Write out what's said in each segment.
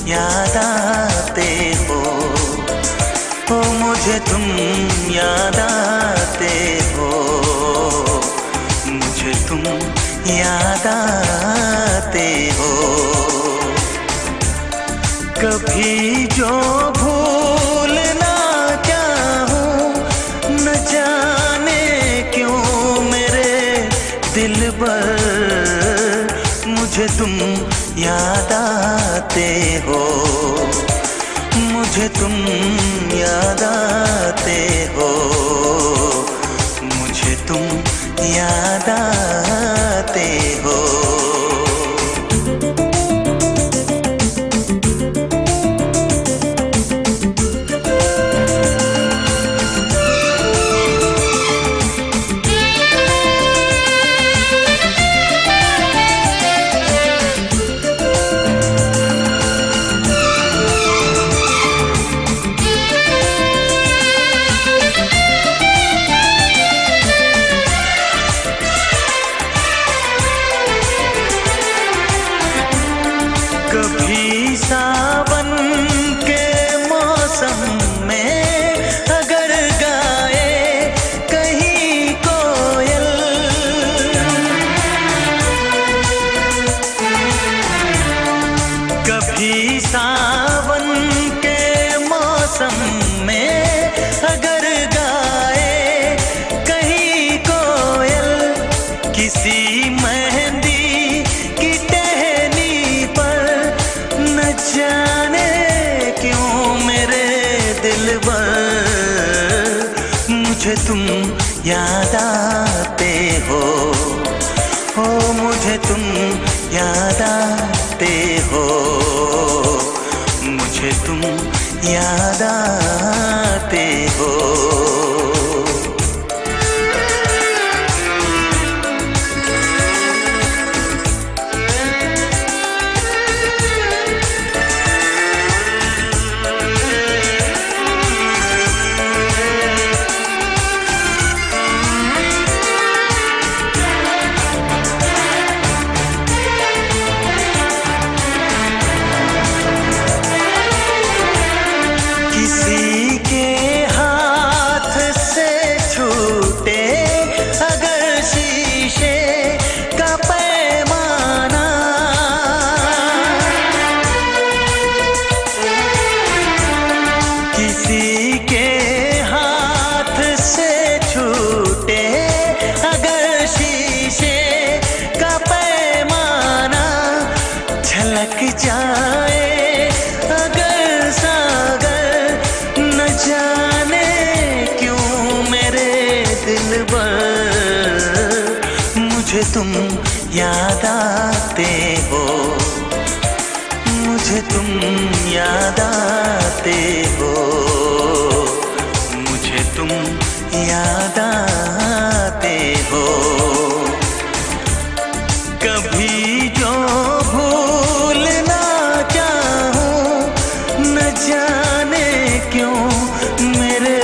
याद आते हो। ओ मुझे तुम याद आते हो, मुझे तुम याद आते हो। कभी जो भूल ना चाहूं, न जाने क्यों मेरे दिल पर मुझे तुम याद आते हो, मुझे तुम याद आते हो, मुझे तुम याद आते हो। कभी सावन के मौसम में अगर गाए कहीं कोयल, कभी सावन के मौसम में अगर गाए कहीं कोयल, किसी मेहंदी की टहनी पर न जाने क्यों मेरे दिल पर मुझे तुम याद आते हो। ओ मुझे तुम याद आते हो, मुझे तुम याद आते हो। किसी के हाथ से छूटे अगर शीशे का पैमाना, किसी के हाथ से छूटे अगर शीशे का पैमाना, झलक जाए अगर सागर, न जाने क्यों मेरे दिल पर मुझे तुम याद आते हो, मुझे तुम याद आते हो, मुझे तुम याद आते हो। कभी जो भूल ना चाहूं, न जाने क्यों मेरे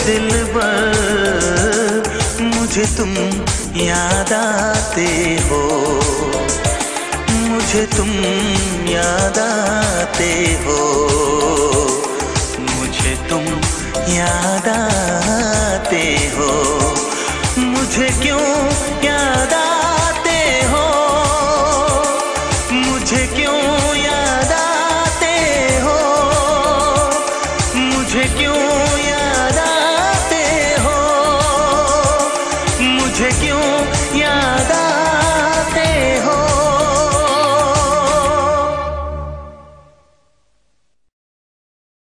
दिल पर मुझे तुम याद आते हो, मुझे तुम याद आते हो, मुझे तुम याद आते हो। मुझे क्यों याद